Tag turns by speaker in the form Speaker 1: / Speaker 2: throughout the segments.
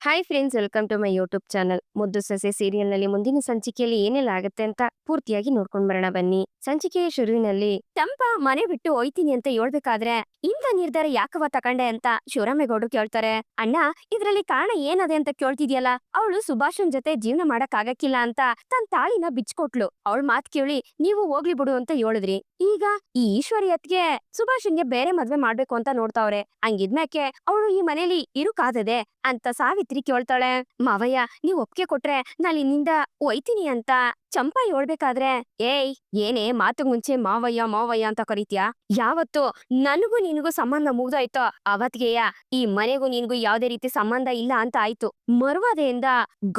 Speaker 1: Hi friends, welcome to my YouTube channel. Muddu Sose ಸೀರಿಯಲ್ನಲ್ಲಿ ಮುಂದಿನ ಸಂಚಿಕೆಯಲ್ಲಿ ಏನೆಲ್ಲ ಆಗುತ್ತೆ ಅಂತ ಪೂರ್ತಿಯಾಗಿ ನೋಡ್ಕೊಂಡ್ ಬರೋಣ ಬನ್ನಿ. ಸಂಚಿಕೆಯ ಶುರುವಿನಲ್ಲಿ ಚಂಪಾ ಮನೆ ಬಿಟ್ಟು ಹೋಯ್ತೀನಿ ಅಂತ ಹೇಳ್ಬೇಕಾದ್ರೆ ಇಂಥ ನಿರ್ಧಾರ ಯಾಕವ ತಕೊಂಡೆ ಅಂತ ಶಿವರಾಮೇಗೌಡರು ಕೇಳ್ತಾರೆ. ಅಣ್ಣ, ಇದ್ರಲ್ಲಿ ಕಾರಣ ಏನದೆ ಅಂತ ಕೇಳ್ತಿದ್ಯಲ್ಲ. ಅವಳು ಸುಭಾಷನ್ ಜೊತೆ ಜೀವನ ಮಾಡಕ್ ಆಗಕ್ಕಿಲ್ಲ ಅಂತ ತನ್ ತಾಳಿನ ಬಿಚ್ಕೊಟ್ಲು. ಅವಳ ಮಾತ್ ಕೇಳಿ ನೀವು ಹೋಗ್ಲಿ ಬಿಡು ಅಂತ ಹೇಳಿದ್ರಿ. ಈಗ ಈ ಈಶ್ವರಿಯತ್ಗೆ ಸುಭಾಷನ್ಗೆ ಬೇರೆ ಮದ್ವೆ ಮಾಡ್ಬೇಕು ಅಂತ ನೋಡ್ತಾವ್ರೆ. ಹಂಗಿದ್ಮ್ಯಾಕೆ ಅವಳು ಈ ಮನೇಲಿ ಇರುಕಾದದೆ ಅಂತ ಸಾವಿತ್ರಿ ಕೇಳ್ತಾಳೆ. ಮಾವಯ್ಯ, ನೀವ್ ಒಪ್ಗೆ ಕೊಟ್ರೆ ನಾನು ಇಲ್ಲಿಂದ ಒಯ್ತೀನಿ ಅಂತ ಚಂಪಾ ಹೇಳ್ಬೇಕಾದ್ರೆ, ಏಯ್, ಏನೇ ಮಾತು ಮುಂಚೆ ಮಾವಯ್ಯ ಮಾವಯ್ಯ ಅಂತ ಕರೀತ್ಯಾ? ಯಾವತ್ತು ನನಗೂ ನಿನಗೂ ಸಂಬಂಧ ಮುಗ್ದೋಯ್ತೋ ಅವತ್ಗೆಯ ಈ ಮನೆಗೂ ನಿನ್ಗೂ ಯಾವ್ದೇ ರೀತಿ ಸಂಬಂಧ ಇಲ್ಲ ಅಂತ ಆಯ್ತು. ಮರ್ವಾದೆಯಿಂದ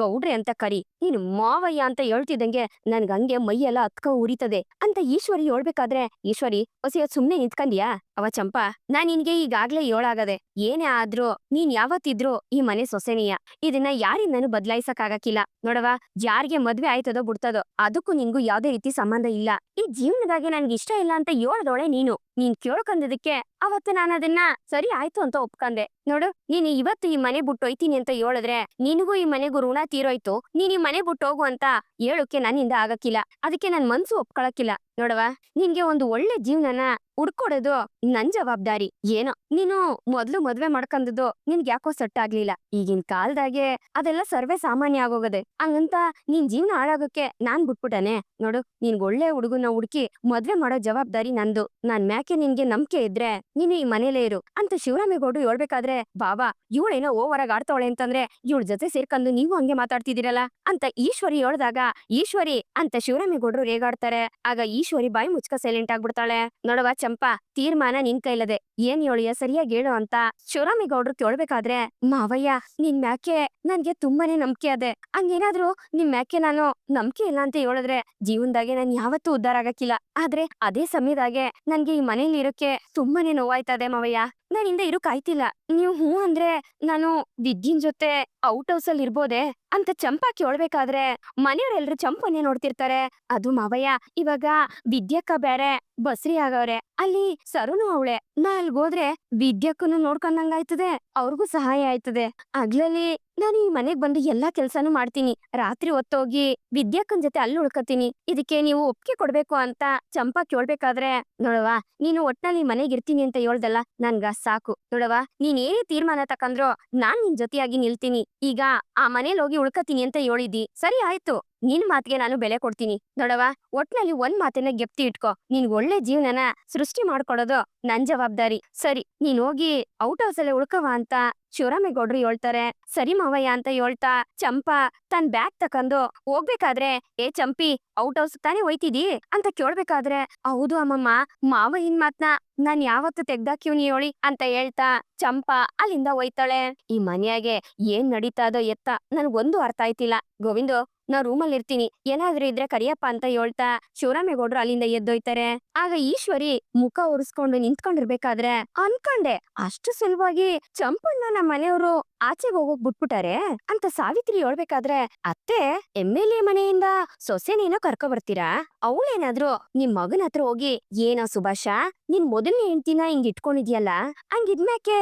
Speaker 1: ಗೌಡ್ರೆ ಅಂತ ಕರಿ. ನೀನು ಮಾವಯ್ಯ ಅಂತ ಹೇಳ್ತಿದ್ದಂಗೆ ನನ್ಗ ಹಂಗೆ ಮೈಯೆಲ್ಲ ಹತ್ಕ ಉರಿತದೆ ಅಂತ ಈಶ್ವರಿ ಹೇಳ್ಬೇಕಾದ್ರೆ, ಈಶ್ವರಿ ಹೊಸ ಸುಮ್ನೆ ನಿಂತ್ಕಂದ್ಯಾ? ಅವ ಚಂಪಾ, ನಾನ್ ನಿನ್ಗೆ ಈಗಾಗ್ಲೇ ಏಳಾಗದೆ. ಏನೇ ಆದ್ರೂ ನೀನ್ ಯಾವತ್ತಿದ್ರು ಈ ಮನೆ ಸೊಸೆನೀಯ. ಇದನ್ನ ಯಾರಿಂದನೂ ಬದಲಾಯಿಸಕ್ ಆಗಕ್ಕಿಲ್ಲ ನೋಡವ. ಯಾರಿಗೆ ಮದ್ವೆ ಆಯ್ತದೋ ಬಿಡ್ತದೋ ಅದಕ್ಕೂ ನಿನ್ಗೂ ಯಾವ್ದೇ ರೀತಿ ಸಂಬಂಧ ಇಲ್ಲ. ಈ ಜೀವನದಾಗೆ ನನ್ಗೆ ಇಷ್ಟ ಇಲ್ಲ ಅಂತ ಹೇಳ್ದೋಳೆ ನೀನು. ನೀನ್ ಕೇಳ್ಕೊಂಡದಕ್ಕೆ ಅವತ್ತು ನಾನು ಅದನ್ನ ಸರಿ ಆಯ್ತು ಅಂತ ಒಪ್ಕಂದೆ. ನೋಡು, ನೀನ್ ಇವತ್ತು ಈ ಮನೆ ಬಿಟ್ಟು ಹೋಯ್ತೀನಿ ಅಂತ ಹೇಳಿದ್ರೆ ನಿನಗೂ ಈ ಮನೆಗೂ ಋಣ ತೀರೋಯ್ತು. ನೀನ್ ಈ ಮನೆ ಬಿಟ್ಟು ಹೋಗು ಅಂತ ಹೇಳೋಕೆ ನನ್ನಿಂದ ಆಗಕ್ಕಿಲ್ಲ. ಅದಕ್ಕೆ ನನ್ ಮನ್ಸು ಒಪ್ಕೊಳಕ್ಕಿಲ್ಲ. ನೋಡವ, ನಿನ್ಗೆ ಒಂದು ಒಳ್ಳೆ ಜೀವನನ ಹುಡ್ಕೊಡೋದು ನನ್ ಜವಾಬ್ದಾರಿ. ಏನೋ ನೀನು ಮೊದ್ಲು ಮದ್ವೆ ಮಾಡ್ಕೊಂಡದ್ದು ನಿನ್ಗೆ ಯಾಕೋ ಸೆಟ್ ಆಗ್ಲಿಲ್ಲ. ಈಗಿನ ಕಾಲದಾಗೆ ಅದೆಲ್ಲ ಸರ್ವೇ ಸಾಮಾನ್ಯ ಆಗೋಗದೆ. ಹಂಗಂತ ನೀನ್ ಜೀವನ ಹಾಳಾಗೋಕೆ ನಾನ್ ಬಿಟ್ಬಿಟ್ಟನೆ. ನೋಡು, ನಿನ್ಗೆ ಒಳ್ಳೆ ಹುಡುಗನ ಹುಡುಕಿ ಮದ್ವೆ ಮಾಡೋ ಜವಾಬ್ದಾರಿ ನಂದು. ನಾನ್ ಮ್ಯಾಕೆ ನಿನ್ಗೆ ನಂಬಿಕೆ ಇದ್ರೆ ನೀನು ಈ ಮನೇಲೇ ಇರು ಅಂತ ಶಿವರಾಮೇಗೌಡರು ಹೇಳ್ಬೇಕಾದ್ರೆ, ಬಾಬಾ ಇವಳೇನೋ ಓವರಾಗ್ ಆಡ್ತಾವಳೆ ಅಂತಂದ್ರೆ ಇವಳ ಜೊತೆ ಸೇರ್ಕೊಂಡು ನೀವು ಹಂಗೆ ಮಾತಾಡ್ತಿದ್ದೀರಲ್ಲ ಅಂತ ಈಶ್ವರಿ ಹೇಳ್ದಾಗ, ಈಶ್ವರಿ ಅಂತ ಶಿವರಾಮೇಗೌಡರು ರೇಗಾಡ್ತಾರೆ. ಆಗ ಈಶ್ವರಿ ಬಾಯಿ ಮುಚ್ಕ ಸೈಲೆಂಟ್ ಆಗ್ಬಿಡ್ತಾಳೆ. ನೋಡವ ಚಂಪಾ, ತೀರ್ಮಾನ ನಿನ್ ಕೈಲದೆ. ಏನ್ ಹೇಳಿಯ ಸರಿಯಾಗಿ ಹೇಳು ಅಂತ ಶಿವರಾಮೇಗೌಡರು ಕೇಳ್ಬೇಕಾದ್ರೆ, ಮಾವಯ್ಯ ನಿನ್ ಮ್ಯಾಕೆ ನನ್ಗೆ ತುಂಬಾನೇ ನಂಬಿಕೆ ಅದೆ. ಹಂಗೇನಾದ್ರೂ ನಿಮ್ ಮ್ಯಾಕೆ ನಾನು ನಂಬಿಕೆ ಇಲ್ಲ ಅಂತ ಹೇಳಿದ್ರೆ ಜೀವನದಾಗೆ ನಾನ್ ಯಾವತ್ತೂ ಉದ್ಧಾರ ಆಗಕ್ಕಿಲ್ಲ. ಆದ್ರೆ ಅದೇ ಸಮಯದಾಗೆ ನನ್ಗೆ ಈ ಮನೇಲಿ ಇರೋಕೆ ತುಂಬಾನೇ ನೋವಾಯ್ತದೆ ಮಾವಯ್ಯ. ನಾನಿಂದ ಇರೋಕ್ ಆಯ್ತಿಲ್ಲ. ನೀವು ಹೂ ಅಂದ್ರೆ ನಾನು ವಿದ್ಯಿನ್ ಜೊತೆ ಔಟ್ ಹೌಸ್ ಅಲ್ಲಿ ಇರ್ಬೋದೆ ಅಂತ ಚಂಪಾ ಕೇಳ್ಬೇಕಾದ್ರೆ ಮನೆಯವರೆಲ್ರು ಚಂಪನ್ನೇ ನೋಡ್ತಿರ್ತಾರೆ. ಅದು ಮಾವಯ್ಯ, ಇವಾಗ ವಿದ್ಯಕ್ಕ ಬೇರೆ ಬಸ್ರಿ ಆಗವ್ರೆ. ಅಲ್ಲಿ ಸರುನು ಅವಳೆ. ನಾ ಅಲ್ಗೋದ್ರೆ ವಿದ್ಯಕ್ಕನು ನೋಡ್ಕೊಂಡಂಗಾಯ್ತದೆ, ಅವ್ರಿಗೂ ಸಹಾಯ ಆಯ್ತದೆ. ಅಗ್ಲಲ್ಲಿ ನಾನು ಈ ಮನೆಗ್ ಬಂದು ಎಲ್ಲಾ ಕೆಲ್ಸಾನು ಮಾಡ್ತೀನಿ. ರಾತ್ರಿ ಹೊತ್ತೋಗಿ ವಿದ್ಯಕ್ಕನ್ ಜೊತೆ ಅಲ್ಲಿ ಉಳ್ಕತೀನಿ. ಇದಕ್ಕೆ ನೀವು ಒಪ್ಪಿಗೆ ಕೊಡ್ಬೇಕು ಅಂತ ಚಂಪಾ ಕೇಳ್ಬೇಕಾದ್ರೆ, ನೋಡವ, ನೀನು ಒಟ್ನಲ್ಲಿ ಮನೆಗ್ ಇರ್ತೀನಿ ಅಂತ ಹೇಳ್ದಲ್ಲ, ನನ್ಗ ಸಾಕು. ನೋಡವ, ನೀನ್ ಏನೇ ತೀರ್ಮಾನ ತಕಂದ್ರೋ ನಾನ್ ನಿನ್ ಜೊತೆಯಾಗಿ ನಿಲ್ತೀನಿ. ಈಗ ಆ ಮನೇಲಿ ಹೋಗಿ ಉಳ್ಕತೀನಿ ಅಂತ ಹೇಳಿದ್ದಿ, ಸರಿ ಆಯ್ತು. ನಿನ್ ಮಾತಿಗೆ ನಾನು ಬೆಲೆ ಕೊಡ್ತೀನಿ. ನೋಡವ, ಒಟ್ನಲ್ಲಿ ಒಂದ್ ಮಾತನ್ನ ಗೆಪ್ತಿ ಇಟ್ಕೋ. ನಿನ್ ಒಳ್ಳೆ ಜೀವನನ ಸೃಷ್ಟಿ ಮಾಡ್ಕೊಡೋದು ನನ್ ಜವಾಬ್ದಾರಿ. ಸರಿ, ನೀನ್ ಹೋಗಿ ಔಟ್ ಹೌಸ್ ಅಲ್ಲೇ ಉಳ್ಕವ ಅಂತ ಶಿವರಾಮೇಗೌಡ್ರು ಹೇಳ್ತಾರೆ. ಸರಿ ಮಾವಯ್ಯ ಅಂತ ಹೇಳ್ತಾ ಚಂಪಾ ತನ್ ಬ್ಯಾಗ್ ತಕಂದು ಹೋಗ್ಬೇಕಾದ್ರೆ, ಏ ಚಂಪಿ, ಔಟ್ ಹೌಸ್ ತಾನೇ ಹೋಯ್ತಿದಿ ಅಂತ ಕೇಳ್ಬೇಕಾದ್ರೆ, ಹೌದು ಅಮ್ಮಮ್ಮ, ಮಾವಯ್ಯನ್ ಮಾತ್ನ ನಾನ್ ಯಾವತ್ತು ತೆಗ್ದಾಕಿವ್ನಿ ಹೇಳಿ ಅಂತ ಹೇಳ್ತಾ ಚಂಪಾ ಅಲ್ಲಿಂದ ಹೋಯ್ತಾಳೆ. ಈ ಮನೆಯಾಗೆ ಏನ್ ನಡೀತಾದೋ ಎತ್ತ ನನ್ಗೊಂದು ಅರ್ಥ ಆಯ್ತಿಲ್ಲ. ಗೋವಿಂದು, ನಾ ರೂಮಲ್ಲಿ ಇರ್ತೀನಿ, ಏನಾದ್ರೂ ಇದ್ರೆ ಕರಿಯಪ್ಪ ಅಂತ ಹೇಳ್ತಾ ಶಿವರಾಮೇಗೌಡರು ಅಲ್ಲಿಂದ ಎದ್ದೊಯ್ತಾರೆ. ಆಗ ಈಶ್ವರಿ ಮುಖ ಒರೆಸ್ಕೊಂಡು ನಿಂತ್ಕೊಂಡಿರ್ಬೇಕಾದ್ರೆ ಅನ್ಕಂಡೆ, ಅಷ್ಟು ಸುಲಭವಾಗಿ ಚಂಪನ್ನ ನಮ್ಮ ಮನೆಯವರು ಆಚೆಗೆ ಹೋಗೋಕ್ ಬಿಟ್ಬಿಟ್ಟಾರೆ ಅಂತ ಸಾವಿತ್ರಿ ಹೇಳ್ಬೇಕಾದ್ರೆ, ಅತ್ತೆ, MLA ಮನೆಯಿಂದ ಸೊಸೆನೇನೋ ಕರ್ಕೊ ಬರ್ತೀರಾ? ಅವಳೇನಾದ್ರೂ ನಿಮ್ ಮಗನ ಹತ್ರ ಹೋಗಿ, ಏನೋ ಸುಭಾಷ, ನಿನ್ ಮೊದಲನೇ ಹೆಂಡ್ತಿನ ಹಿಂಗ್ ಇಟ್ಕೊಂಡಿದ್ಯಲ್ಲ, ಹಂಗಿದ್ಮ್ಯಾಕೆ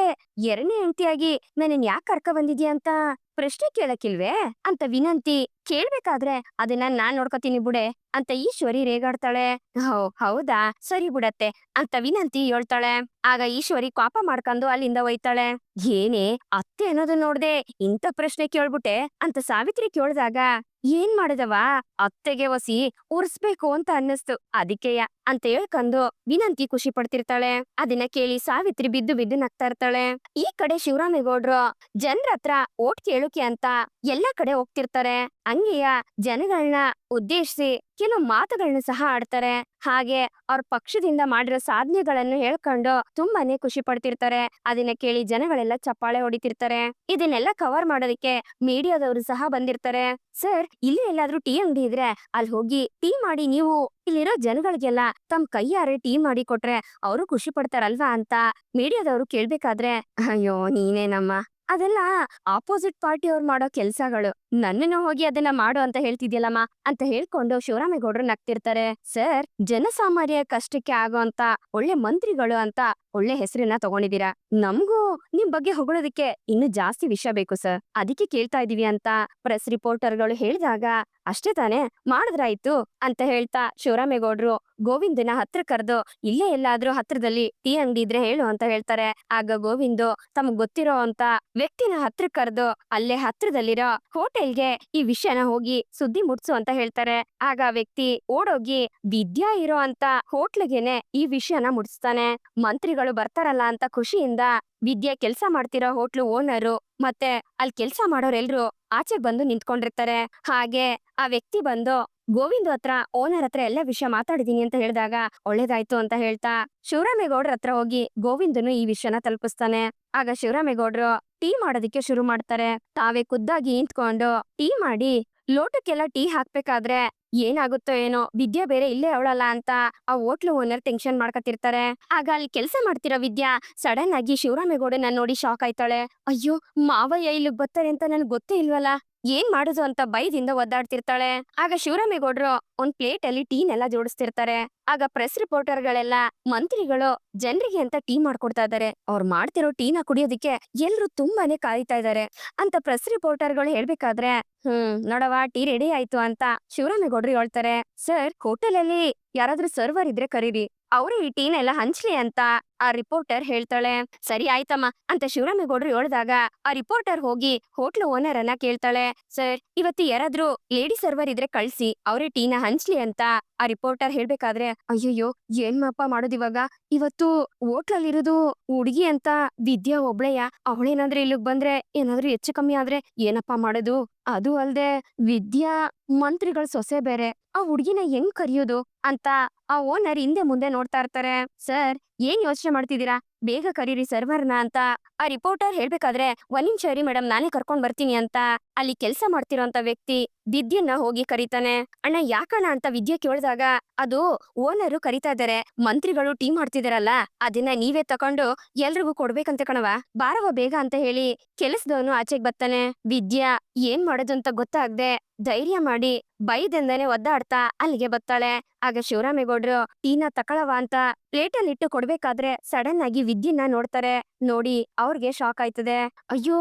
Speaker 1: ಎರಡನೇ ಹೆಂಡ್ತಿಯಾಗಿ ನನ್ನನ್ ಯಾಕೆ ಕರ್ಕೊ ಬಂದಿದ್ಯಾ ಅಂತ ಪ್ರಶ್ನೆ ಕೇಳಕ್ಕಿಲ್ವೇ ಅಂತ ವಿನಂತಿ ಕೇಳ್ಬೇಕಾದ್ರೆ, ಅದನ್ನ ನಾನ್ ನೋಡ್ಕೊತೀನಿ ಬಿಡೆ ಅಂತ ಈಶ್ವರಿ ರೇಗಾಡ್ತಾಳೆ. ಹೌದಾ, ಸರಿ ಬಿಡತ್ತೆ ಅಂತ ವಿನಂತಿ ಹೇಳ್ತಾಳೆ. ಆಗ ಈಶ್ವರಿ ಕೋಪ ಮಾಡ್ಕೊಂಡು ಅಲ್ಲಿಂದ ಹೋಯ್ತಾಳೆ. ಏನೇ ಅತ್ತೆ ಅನ್ನೋದು ನೋಡ್ದೆ ಇಂಥ ಪ್ರಶ್ನೆ ಕೇಳ್ಬಿಟ್ಟೆ ಅಂತ ಸಾವಿತ್ರಿ ಕೇಳ್ದಾಗ, ಏನ್ ಮಾಡಿದವ, ಅತ್ತೆಗೆ ಒಸಿ ಉರ್ಸ್ಬೇಕು ಅಂತ ಅನ್ನಿಸ್ತು, ಅದಕ್ಕೆಯ ಅಂತ ಹೇಳ್ಕೊಂಡು ವಿನಂತಿ ಖುಷಿ ಪಡ್ತಿರ್ತಾಳೆ. ಅದನ್ನ ಕೇಳಿ ಸಾವಿತ್ರಿ ಬಿದ್ದು ಬಿದ್ದು ನಗ್ತಾ ಇರ್ತಾಳೆ. ಈ ಕಡೆ ಶಿವರಾಮೇಗೌಡ್ರು ಜನರ ಹತ್ರ ಓಟ್ ಕೇಳೋಕೆ ಅಂತ ಎಲ್ಲಾ ಕಡೆ ಹೋಗ್ತಿರ್ತಾರೆ. ಹಂಗೆಯ ಜನಗಳನ್ನ ಉದ್ದೇಶಿಸಿ ಕೆಲವು ಮಾತುಗಳನ್ನ ಸಹ ಆಡ್ತಾರೆ. ಹಾಗೆ ಅವ್ರ ಪಕ್ಷದಿಂದ ಮಾಡಿರೋ ಸಾಧನೆಗಳನ್ನು ಹೇಳ್ಕೊಂಡು ತುಂಬಾನೇ ಖುಷಿ ಪಡ್ತಿರ್ತಾರೆ. ಅದನ್ನ ಕೇಳಿ ಜನಗಳೆಲ್ಲ ಚಪ್ಪಾಳೆ ಹೊಡಿತಿರ್ತಾರೆ. ಇದನ್ನೆಲ್ಲ ಕವರ್ ಮಾಡೋದಕ್ಕೆ ಮೀಡಿಯಾದವರು ಸಹ ಬಂದಿರ್ತಾರೆ. ಸರ್, ಇಲ್ಲಿ ಎಲ್ಲಾದ್ರೂ ಟೀ ಅಂಗಡಿ ಇದ್ರೆ ಅಲ್ಲಿ ಹೋಗಿ ಟೀ ಮಾಡಿ ನೀವು ಇಲ್ಲಿರೋ ಜನಗಳಿಗೆಲ್ಲ ತಮ್ಮ ಕೈಯಾರೆ ಟೀ ಮಾಡಿ ಕೊಟ್ರೆ ಅವರು ಖುಷಿ ಪಡ್ತಾರಲ್ವಾ ಅಂತ ಮೀಡಿಯಾದವರು ಕೇಳ್ಬೇಕಾದ್ರೆ, ಅಯ್ಯೋ ನೀನೇನಮ್ಮ, ಅದೆಲ್ಲ ಆಪೋಸಿಟ್ ಪಾರ್ಟಿ ಅವ್ರು ಮಾಡೋ ಕೆಲ್ಸಗಳು. ನನ್ನನ್ನು ಹೋಗಿ ಅದನ್ನ ಮಾಡು ಅಂತ ಹೇಳ್ತಿದ್ಯಲ್ಲಮ್ಮ ಅಂತ ಹೇಳ್ಕೊಂಡು ಶಿವರಾಮೇಗೌಡರು ನಗ್ತಿರ್ತಾರೆ. ಸರ್, ಜನಸಾಮಾನ್ಯ ಕಷ್ಟಕ್ಕೆ ಆಗೋಂತ ಒಳ್ಳೆ ಮಂತ್ರಿಗಳು ಅಂತ ಒಳ್ಳೆ ಹೆಸರನ್ನ ತಗೊಂಡಿದೀರಾ. ನಮ್ಗೂ ನಿಮ್ ಬಗ್ಗೆ ಹೊಗಳೋದಕ್ಕೆ ಇನ್ನು ಜಾಸ್ತಿ ವಿಷಯ ಬೇಕು ಸರ್, ಅದಕ್ಕೆ ಕೇಳ್ತಾ ಇದೀವಿ ಅಂತ ಪ್ರೆಸ್ ರಿಪೋರ್ಟರ್ಗಳು ಹೇಳಿದಾಗ ಅಷ್ಟೇ ತಾನೇ, ಮಾಡಿದ್ರಾಯ್ತು ಅಂತ ಹೇಳ್ತಾ ಶಿವರಾಮೇಗೌಡ್ರು ಗೋವಿಂದನ ಹತ್ರ ಕರೆದು ಇಲ್ಲೇ ಎಲ್ಲಾದ್ರೂ ಹತ್ರದಲ್ಲಿ ಟೀ ಅಂಗಡಿ ಇದ್ರೆ ಹೇಳು ಅಂತ ಹೇಳ್ತಾರೆ. ಆಗ ಗೋವಿಂದು ತಮಗ್ ಗೊತ್ತಿರೋ ಅಂತ ವ್ಯಕ್ತಿನ ಹತ್ರ ಕರೆದು ಅಲ್ಲೇ ಹತ್ರದಲ್ಲಿರೋ ಹೋಟೆಲ್ಗೆ ಈ ವಿಷಯನ ಹೋಗಿ ಸುದ್ದಿ ಮುಟ್ಸು ಅಂತ ಹೇಳ್ತಾರೆ. ಆಗ ಆ ವ್ಯಕ್ತಿ ಓಡೋಗಿ ವಿದ್ಯಾ ಇರೋ ಅಂತ ಹೋಟ್ಲಿಗೆನೆ ಈ ವಿಷಯನ ಮುಟ್ಸ್ತಾನೆ. ಮಂತ್ರಿಗಳು ಬರ್ತಾರಲ್ಲ ಅಂತ ಖುಷಿಯಿಂದ ವಿದ್ಯಾ ಕೆಲ್ಸ ಮಾಡ್ತಿರೋ ಹೋಟ್ಲು ಓನರು ಮತ್ತೆ ಅಲ್ಲಿ ಕೆಲ್ಸ ಮಾಡೋರೆಲ್ರು ಆಚೆ ಬಂದು ನಿಂತ್ಕೊಂಡಿರ್ತಾರೆ. ಹಾಗೆ ಆ ವ್ಯಕ್ತಿ ಬಂದು ಗೋವಿಂದ್ ಹತ್ರ ಓನರ್ ಹತ್ರ ಎಲ್ಲ ವಿಷಯ ಮಾತಾಡಿದೀನಿ ಅಂತ ಹೇಳಿದಾಗ ಒಳ್ಳೇದಾಯ್ತು ಅಂತ ಹೇಳ್ತಾ ಶಿವರಾಮೇಗೌಡ್ರ ಹತ್ರ ಹೋಗಿ ಗೋವಿಂದನು ಈ ವಿಷಯನ ತಲುಪಿಸ್ತಾನೆ. ಆಗ ಶಿವರಾಮೇಗೌಡ್ರು ಟೀ ಮಾಡೋದಿಕ್ಕೆ ಶುರು ಮಾಡ್ತಾರೆ. ತಾವೇ ಖುದ್ದಾಗಿ ನಿಂತ್ಕೊಂಡು ಟೀ ಮಾಡಿ ಲೋಟಕ್ಕೆಲ್ಲ ಟೀ ಹಾಕ್ಬೇಕಾದ್ರೆ ಏನಾಗುತ್ತೋ ಏನೋ, ವಿದ್ಯಾ ಬೇರೆ ಇಲ್ಲೇ ಅವಳಲ್ಲ ಅಂತ ಆ ಹೋಟ್ಲು ಓನರ್ ಟೆನ್ಷನ್ ಮಾಡ್ಕತಿರ್ತಾರೆ. ಆಗ ಅಲ್ಲಿ ಕೆಲಸ ಮಾಡ್ತಿರೋ ವಿದ್ಯಾ ಸಡನ್ ಆಗಿ ಶಿವರಾಮೇಗೌಡನ ನೋಡಿ ಶಾಕ್ ಆಯ್ತಾಳೆ. ಅಯ್ಯೋ, ಮಾವಯ್ಯ ಇಲ್ಲಿಗ್ ಬರ್ತಾರೆ ಅಂತ ನನ್ಗೆ ಗೊತ್ತೇ ಇಲ್ವಲ್ಲ, ಏನ್ ಮಾಡುದು ಅಂತ ಭಯದಿಂದ ಒದ್ದಾಡ್ತಿರ್ತಾಳೆ. ಆಗ ಶಿವರಾಮೇಗೌಡ್ರು ಒಂದ್ ಪ್ಲೇಟ್ ಅಲ್ಲಿ ಟೀನೆಲ್ಲ ಜೋಡಿಸ್ತಿರ್ತಾರೆ. ಆಗ ಪ್ರೆಸ್ ರಿಪೋರ್ಟರ್ಗಳೆಲ್ಲ ಮಂತ್ರಿಗಳು ಜನರಿಗೆ ಅಂತ ಟೀ ಮಾಡ್ಕೊಡ್ತಾ ಇದಾರೆ, ಅವ್ರು ಮಾಡ್ತಿರೋ ಟೀನ ಕುಡಿಯೋದಿಕ್ಕೆ ಎಲ್ರು ತುಂಬಾನೇ ಕಾಯ್ತಾ ಇದಾರೆ ಅಂತ ಪ್ರೆಸ್ ರಿಪೋರ್ಟರ್ಗಳು ಹೇಳ್ಬೇಕಾದ್ರೆ ನೋಡವ ಟೀ ರೆಡಿ ಆಯ್ತು ಅಂತ ಶಿವರಾಮೇಗೌಡ್ರು ಹೇಳ್ತಾರೆ. ಸರ್, ಹೋಟೆಲ್ ಅಲ್ಲಿ ಯಾರಾದ್ರೂ ಸರ್ವರ್ ಇದ್ರೆ ಕರೀರಿ, ಅವ್ರು ಈ ಟೀನೆಲ್ಲ ಹಂಚ್ಲಿ ಅಂತ ಆ ರಿಪೋರ್ಟರ್ ಹೇಳ್ತಾಳೆ. ಸರಿ ಆಯ್ತಮ್ಮ ಅಂತ ಶಿವರಾಮೇಗೌಡ್ರು ಹೇಳ್ದಾಗ ಆ ರಿಪೋರ್ಟರ್ ಹೋಗಿ ಹೋಟ್ಲು ಓನರ್ ಅನ್ನ ಕೇಳ್ತಾಳೆ. ಸರ್, ಇವತ್ತು ಯಾರಾದ್ರೂ ಲೇಡಿ ಸರ್ವರ್ ಇದ್ರೆ ಕಳ್ಸಿ, ಅವರೇ ಟೀನ ಹಂಚ್ಲಿ ಅಂತ ಆ ರಿಪೋರ್ಟರ್ ಹೇಳ್ಬೇಕಾದ್ರೆ ಅಯ್ಯಯ್ಯೋ ಏನ್ ಮಪ್ಪ ಮಾಡೋದಿವಾಗ, ಇವತ್ತು ಹೋಟ್ಲಲ್ಲಿರೋದು ಹುಡುಗಿ ಅಂತ ವಿದ್ಯಾ ಒಬ್ಳೆಯ, ಅವಳೇನಾದ್ರೆ ಇಲ್ಲಿಗ್ ಬಂದ್ರೆ ಏನಾದ್ರೂ ಹೆಚ್ಚು ಕಮ್ಮಿ ಆದ್ರೆ ಏನಪ್ಪಾ ಮಾಡೋದು, ಅದು ಅಲ್ದೆ ವಿದ್ಯಾ ಮಂತ್ರಿಗಳ ಸೊಸೆ ಬೇರೆ, ಆ ಹುಡ್ಗಿನ ಹೆಂಗ್ ಕರಿಯೋದು ಅಂತ ಆ ಓನರ್ ಹಿಂದೆ ಮುಂದೆ ನೋಡ್ತಾ ಇರ್ತಾರೆ. ಸರ್, ಏನ್ ಯೋಚನೆ ಮಾಡ್ತಿದ್ದೀರಾ, ಬೇಗ ಕರೀರಿ ಸರ್ವರ್ನ ಅಂತ ಆ ರಿಪೋರ್ಟರ್ ಹೇಳ್ಬೇಕಾದ್ರೆ ಒಂದ್ ನಿಮಿಷ ಇರಿ ಮೇಡಮ್, ನಾನೇ ಕರ್ಕೊಂಡ್ ಬರ್ತೀನಿ ಅಂತ ಅಲ್ಲಿ ಕೆಲ್ಸ ಮಾಡ್ತಿರೋಂತ ವ್ಯಕ್ತಿ ವಿದ್ಯನ್ನ ಹೋಗಿ ಕರೀತಾನೆ. ಅಣ್ಣ ಯಾಕಣ್ಣ ಅಂತ ವಿದ್ಯೆ ಕೇಳಿದಾಗ ಅದು ಓನರು ಕರಿತಾ ಇದಾರೆ, ಮಂತ್ರಿಗಳು ಟೀ ಮಾಡ್ತಿದಾರಲ್ಲ ಅದನ್ನ ನೀವೇ ತಕೊಂಡು ಎಲ್ರಿಗೂ ಕೊಡ್ಬೇಕಂತ ಕಣವ, ಬಾರವ ಬೇಗ ಅಂತ ಹೇಳಿ ಕೆಲಸದವನು ಆಚೆಗ್ ಬರ್ತಾನೆ. ವಿದ್ಯಾ ಏನ್ ಮಾಡೋದು ಅಂತ ಗೊತ್ತಾಗ್ದೆ ಧೈರ್ಯ ಮಾಡಿ ಭಯದಿಂದನೇ ಒದ್ದಾಡ್ತಾ ಅಲ್ಲಿಗೆ ಬರ್ತಾಳೆ. ಆಗ ಶಿವರಾಮೇಗೌಡ್ರು ಟೀನ ತಕೊಳವ ಅಂತ ಪ್ಲೇಟಲ್ಲಿ ಇಟ್ಟು ಕೊಡ್ಬೇಕಾದ್ರೆ ಸಡನ್ ಆಗಿ ವಿದ್ಯನ್ನ ನೋಡ್ತಾರೆ. ನೋಡಿ ಅವ್ರಿಗೆ ಶಾಕ್ ಆಯ್ತದೆ. ಅಯ್ಯೋ